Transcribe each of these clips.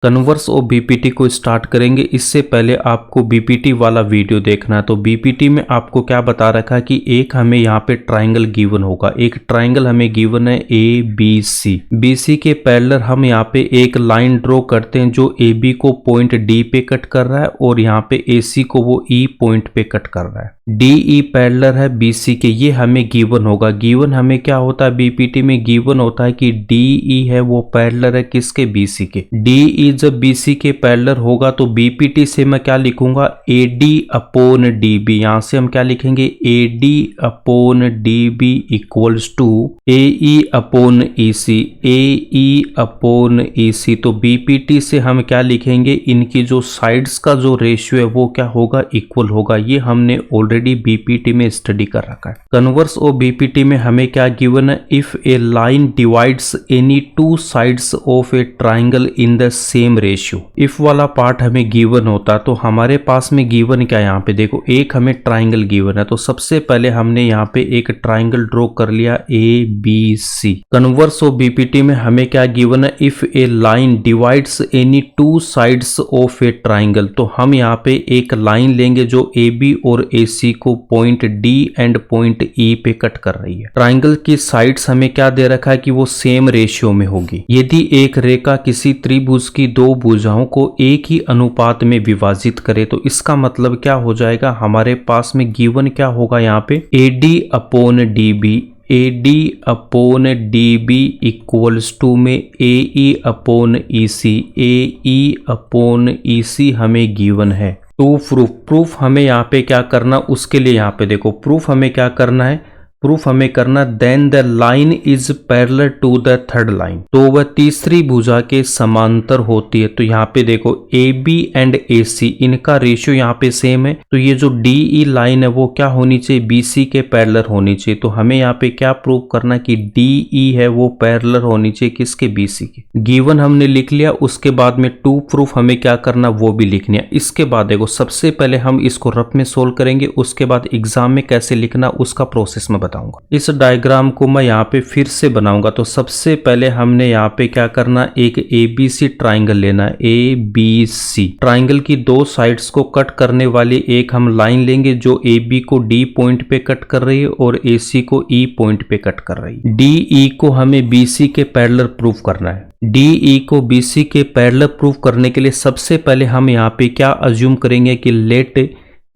Converse और BPT को start करेंगे। इससे पहले आपको बीपीटी वाला वीडियो देखना है। तो बीपीटी में आपको क्या बता रखा है कि एक हमें यहाँ पे ट्राइंगल गिवन होगा। एक ट्राइंगल हमें गिवन है ए बी सी। बीसी के पैरेलल हम यहाँ पे एक लाइन ड्रॉ करते हैं जो ए बी को पॉइंट डी पे कट कर रहा है और यहाँ पे ए सी को वो ई पॉइंट पे कट कर रहा है। डी ई पैरेलल है बीसी के, ये हमें गिवन होगा। गिवन हमें क्या होता है बीपीटी में, गिवन होता है कि डी ई है वो पैरेलल है किसके, बीसी के। डी ई जब बीसी के पैरेलल होगा तो बीपीटी से मैं क्या लिखूंगा, A D upon D B. यहां से हम क्या लिखेंगे, A D upon D B equals to A E upon E C, A E upon E C. तो बीपीटी से हम क्या लिखेंगे, इनकी जो साइड्स का जो रेशियो है वो क्या होगा, इक्वल होगा। ये हमने ऑलरेडी बीपीटी में स्टडी कर रखा है। कन्वर्स और बीपीटी में हमें क्या गिवन है, if A line divides any two sides of A triangle in the same ratio. If वाला पार्ट हमें गिवन होता तो हमारे पास में गिवन क्या है, यहाँ पे देखो एक हमें ट्राइंगल गिवन है। तो सबसे पहले हमने यहाँ पे एक ट्राइंगल ड्रॉ कर लिया ए बी सी। कन्वर्स और बीपीटी में हमें क्या गिवन है, if A line divides any two sides of A triangle. तो हम यहाँ पे एक लाइन लेंगे जो ए बी और ए सी को पॉइंट डी एंड पॉइंट ई पे कट कर रही है। ट्राइंगल की साइड्स हमें क्या दे रखा है कि वो सेम रेशियो में होगी। यदि एक रेखा किसी त्रिभुज की दो भुजाओं को एक ही अनुपात में विभाजित करे तो इसका मतलब क्या हो जाएगा, हमारे पास में गिवन क्या होगा यहाँ पे, A D upon D B. A D upon D B equals to में A E upon E C. A E upon E सी हमें गिवन है। टू प्रूफ हमें यहाँ पे क्या करना, उसके लिए यहाँ पे देखो प्रूफ हमें क्या करना है, प्रूफ हमें करना then the line is parallel to the third line. तो वह तीसरी भुजा के समांतर होती है। तो यहाँ पे देखो ए बी एंड ए सी इनका रेशियो यहाँ पे सेम है। तो ये जो डी ई लाइन है वो क्या होनी चाहिए, बी सी के पैरेलल होनी चाहिए। तो हमें यहाँ पे क्या प्रूव करना कि डी ई है वो पैरेलल होनी चाहिए किसके, बी सी के। गिवन हमने लिख लिया, उसके बाद में टू प्रूफ हमें क्या करना वो भी लिखना है। इसके बाद देखो सबसे पहले हम इसको रफ में सोल्व करेंगे, उसके बाद एग्जाम में कैसे लिखना उसका प्रोसेस में बताऊंगा। इस डायग्राम को मैं यहाँ पे फिर से बनाऊंगा। तो सबसे पहले हमने यहाँ पे क्या करना, एक एबीसी ट्राइंगल लेना है। ए बी सी ट्राइंगल की दो साइड्स को कट करने वाली एक हम लाइन लेंगे जो ए बी को डी पॉइंट पे कट कर रही है और ए सी को ई पॉइंट पे कट कर रही है। डी ई को हमें बी सी के पैरेलल प्रूफ करना है। डी ई को बी सी के पैरेलल प्रूफ करने के लिए सबसे पहले हम यहाँ पे क्या अज्यूम करेंगे कि let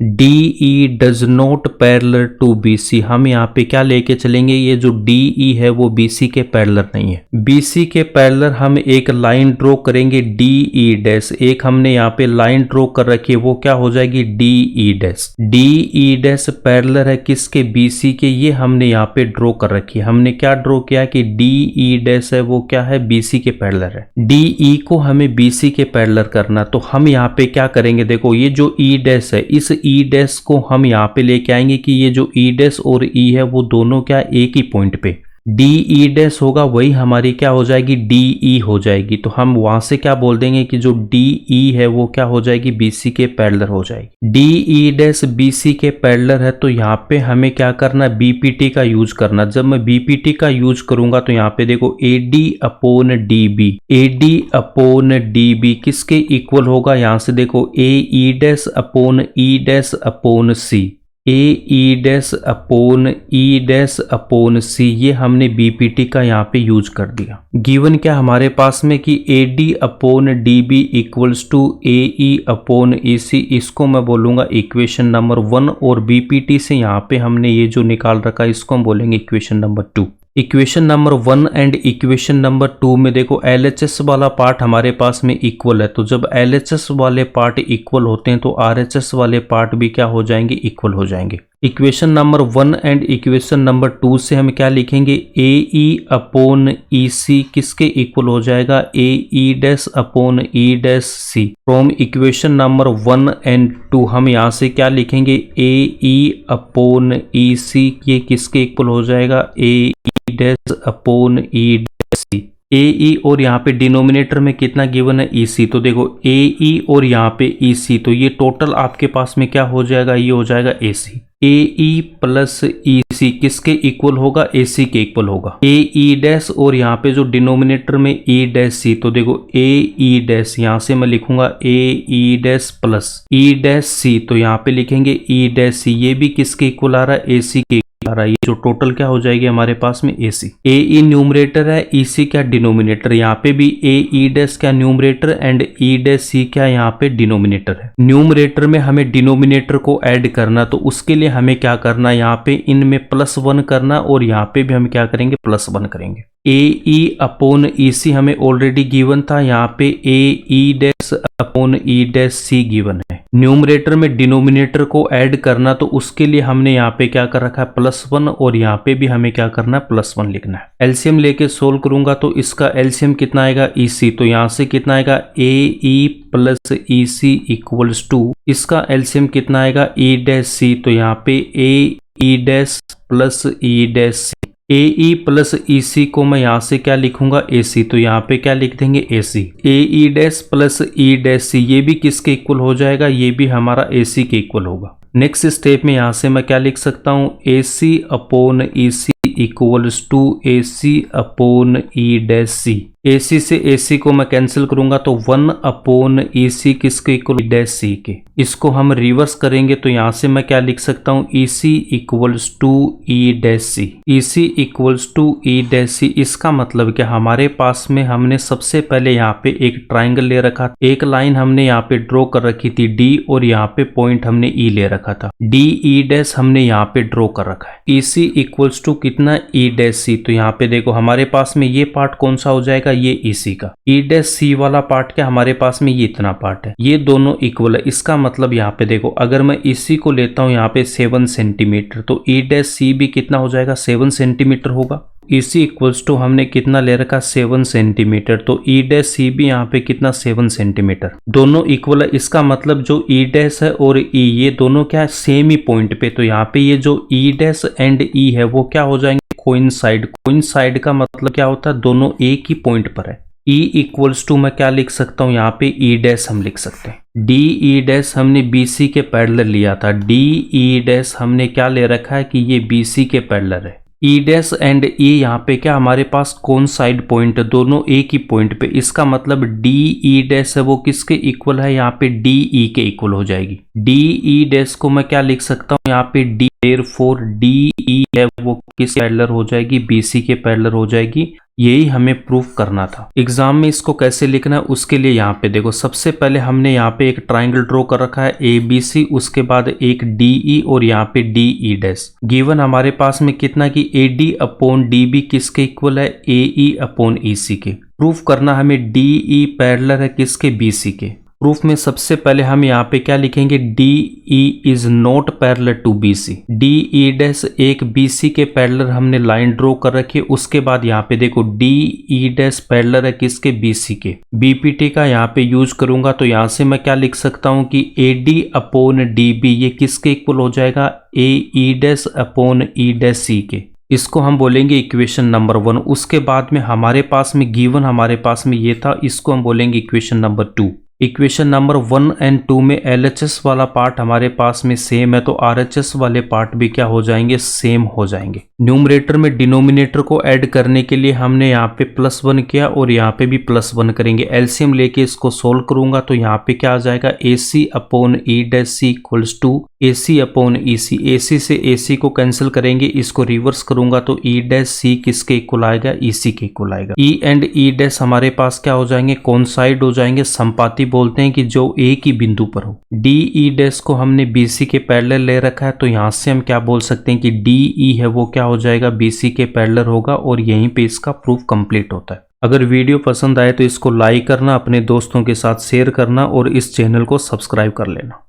D E does not parallel to B C. हम यहाँ पे क्या लेके चलेंगे, ये जो डी ई है वो बी सी के पैरेलल नहीं है। बी सी के पैरेलल हम एक लाइन ड्रॉ करेंगे डी ई डैश। एक हमने यहाँ पे लाइन ड्रॉ कर रखी है वो क्या हो जाएगी, D E dash. D E dash parallel है किसके, बी सी के। ये हमने यहाँ पे ड्रॉ कर रखी है। हमने क्या ड्रॉ किया कि डी ई डैश है वो क्या है, बी सी के पैरेलल है। डी ई को हमें बी सी के पैरेलल करना। तो हम यहाँ पे क्या करेंगे, देखो ये जो ई डैश है इस ई डैश को हम यहाँ पे लेके आएंगे कि ये जो ई डैश और ई है वो दोनों क्या एक ही पॉइंट पे डी ई डैश होगा, वही हमारी क्या हो जाएगी, डी ई हो जाएगी। तो हम वहां से क्या बोल देंगे कि जो डी ई है वो क्या हो जाएगी, बी सी के पैरेलल हो जाएगी। D E dash B C के पैरेलल है तो यहाँ पे हमें क्या करना, बीपीटी का यूज करना। जब मैं बीपीटी का यूज करूंगा तो यहाँ पे देखो A D upon D B. A D upon D B किसके इक्वल होगा, यहाँ से देखो A E dash upon E dash upon C. A E dash upon E dash upon C, ये हमने बीपीटी का यहाँ पे यूज कर दिया। गिवन क्या हमारे पास में कि A D upon D B equals to A E upon E C. इसको मैं बोलूंगा इक्वेशन नंबर 1 और बीपीटी से यहाँ पे हमने ये जो निकाल रखा है इसको हम बोलेंगे equation number 2। Equation number 1 and equation number 2 में देखो LHS वाला पार्ट हमारे पास में इक्वल है। तो जब LHS वाले पार्ट इक्वल होते हैं तो RHS वाले पार्ट भी क्या हो जाएंगे, इक्वल हो जाएंगे। Equation number 1 and equation number 2 से हम क्या लिखेंगे, ए ई अपॉन ई सी किसके इक्वल हो जाएगा, A E dash upon E dash C. From equation number 1 and 2 हम यहाँ से क्या लिखेंगे, ए ई अपॉन ई सी ये किसके इक्वल हो जाएगा, A E dash upon E dash C. A E और यहाँ पे डिनोमिनेटर में कितना गिवन है, ई सी। तो देखो ए ई और यहाँ पे ई सी, तो ये टोटल आपके पास में क्या हो जाएगा, ये हो जाएगा ए C. A E plus E सी सी किसके इक्वल होगा, ए सी के इक्वल होगा। ए ई डैश और यहाँ पे जो डिनोमिनेटर में ई डैश सी, तो देखो ए ई डैश यहाँ से मैं लिखूंगा A E dash plus E dash C, तो यहाँ पे लिखेंगे ई डैश सी, ये भी किसके इक्वल आ रहा है, ए सी के आ रहा है। ये जो टोटल क्या हो जाएगी हमारे पास में ए सी। ए ई न्यूमरेटर है, ई सी क्या डिनोमिनेटर, यहाँ पे भी ए ई डैश क्या न्यूमरेटर एंड ई डैश सी क्या यहाँ पे डिनोमिनेटर है। न्यूमरेटर में हमें डिनोमिनेटर को ऐड करना, तो उसके लिए हमें क्या करना, यहाँ पे इनमें +1 करना और यहाँ पे भी हम क्या करेंगे, +1 करेंगे। ए ई अपॉन ई सी हमें ऑलरेडी गिवन था, यहाँ पे A E dash upon E dash C given है। न्यूमरेटर में डिनोमिनेटर को ऐड करना, तो उसके लिए हमने यहाँ पे क्या कर रखा है, +1 और यहाँ पे भी हमें क्या करना है, +1 लिखना है। एलसीएम लेके सोल्व करूंगा तो इसका एलसीएम कितना आएगा, ई सी, तो यहाँ से कितना आएगा, A E plus E C equals to, इसका एलसीएम कितना आएगा, ई डैश सी, तो यहाँ पे A E dash plus E dash C. A E plus E C को मैं यहाँ से क्या लिखूंगा, ए सी, तो यहाँ पे क्या लिख देंगे, A C. A E dash plus E dash C, ये भी किसके इक्वल हो जाएगा, ये भी हमारा ए सी के इक्वल होगा। नेक्स्ट स्टेप में यहाँ से मैं क्या लिख सकता हूँ, A C upon E C equals to A C upon E dash C. A C से ए सी को मैं कैंसिल करूंगा तो 1 अपॉन ई सी किसके इक्वल, ई डैश सी के। इसको हम रिवर्स करेंगे तो यहाँ से मैं क्या लिख सकता हूँ, E C equals to E dash C. E C equals to E dash C, इसका मतलब क्या, हमारे पास में हमने सबसे पहले यहाँ पे एक ट्राइंगल ले रखा, एक लाइन हमने यहाँ पे ड्रॉ कर रखी थी डी, और यहाँ पे पॉइंट हमने ई ले रखा था, डी ई डैश हमने यहाँ पे ड्रॉ कर रखा है। ई सी इक्वल्स टू कितना, ई डैश सी, तो यहाँ पे देखो हमारे पास में ये पार्ट कौन सा हो जाएगा, ये ई सी का। ई डैश सी वाला पार्ट क्या, हमारे पास में ये इतना पार्ट है, ये दोनों इक्वल है। इसका मतलब यहाँ पे देखो, अगर मैं इसी को लेता हूँ यहाँ पे 7 सेंटीमीटर, तो ई डैश सी भी कितना हो जाएगा, 7 सेंटीमीटर होगा। इसी इक्वल्स टू हमने कितना ले रखा, 7 सेंटीमीटर, तो ई डैश सी भी यहाँ पे कितना, 7 सेंटीमीटर, दोनों इक्वल है। इसका मतलब जो ई डैश है और ई, ये दोनों क्या है, सेम ही पॉइंट पे, तो यहाँ पे ये जो ई डैश एंड ई है वो क्या हो जाएंगे, कोइंसाइड। कोइंसाइड का मतलब क्या होता है, दोनों एक ही पॉइंट पर है। ई इक्वल्स टू मैं क्या लिख सकता हूँ, यहाँ पे ई डैश हम लिख सकते हैं। डी ई डैश हमने बी सी के पैरेलल लिया था, डी ई डैश हमने क्या ले रखा है कि ये बी सी के पैरेलल है। ई डैश एंड ई यहाँ पे क्या हमारे पास कौन साइड पॉइंट है, दोनों एक ही पॉइंट पे। इसका मतलब डी ई डैश है वो किसके इक्वल है, यहाँ पे डी ई के इक्वल हो जाएगी। डी ई डैश को मैं क्या लिख सकता हूँ, यहाँ पे डी, देयरफॉर डी ई है वो किस पैरेलल हो जाएगी, बी सी के पैरेलल हो जाएगी। यही हमें प्रूफ करना था। एग्जाम में इसको कैसे लिखना है उसके लिए यहाँ पे देखो, सबसे पहले हमने यहाँ पे एक ट्राइंगल ड्रॉ कर रखा है ए बी सी, उसके बाद एक डी ई और यहाँ पे डी ई डैश। गिवन हमारे पास में कितना कि A D upon D B किसके इक्वल है, ए ई अपॉन ई सी के। प्रूफ करना हमें डी ई पैरेलल है किसके, बी सी के। प्रूफ में सबसे पहले हम यहाँ पे क्या लिखेंगे, D E is not parallel to B C. D E dash एक बी सी के पैरेलल हमने लाइन ड्रॉ कर रखी है, उसके बाद यहाँ पे देखो डी ई डैश पैरेलल है किसके, बी सी के। बीपीटी का यहाँ पे यूज करूंगा तो यहाँ से मैं क्या लिख सकता हूँ कि A D upon D B ये किसके इक्वल हो जाएगा, A E dash upon E dash C के। इसको हम बोलेंगे इक्वेशन नंबर 1। उसके बाद में हमारे पास में गिवन हमारे पास में ये था, इसको हम बोलेंगे equation number 2। Equation number 1 and 2 में LHS वाला पार्ट हमारे पास में सेम है, तो RHS वाले पार्ट भी क्या हो जाएंगे, सेम हो जाएंगे। न्यूमरेटर में डिनोमिनेटर को ऐड करने के लिए हमने यहाँ पे +1 किया और यहाँ पे भी +1 करेंगे। एलसीएम लेके इसको सोल्व करूंगा तो यहाँ पे क्या आ जाएगा, AC upon E dash C equals to AC upon EC। AC से AC को कैंसिल करेंगे, इसको रिवर्स करूंगा तो ई डैश सी किसके इक्वल आएगा, EC के इक्वल आएगा। E एंड ई डैश हमारे पास क्या हो जाएंगे, कोइंसाइड हो जाएंगे, संपाती बोलते हैं कि जो एक ही बिंदु पर हो। डी ई डैश को हमने BC के पैरेलल ले रखा है, तो यहाँ से हम क्या बोल सकते हैं कि DE है वो क्या हो जाएगा, BC के पैरेलल होगा, और यहीं पे इसका प्रूफ कंप्लीट होता है। अगर वीडियो पसंद आए तो इसको लाइक करना, अपने दोस्तों के साथ शेयर करना और इस चैनल को सब्सक्राइब कर लेना।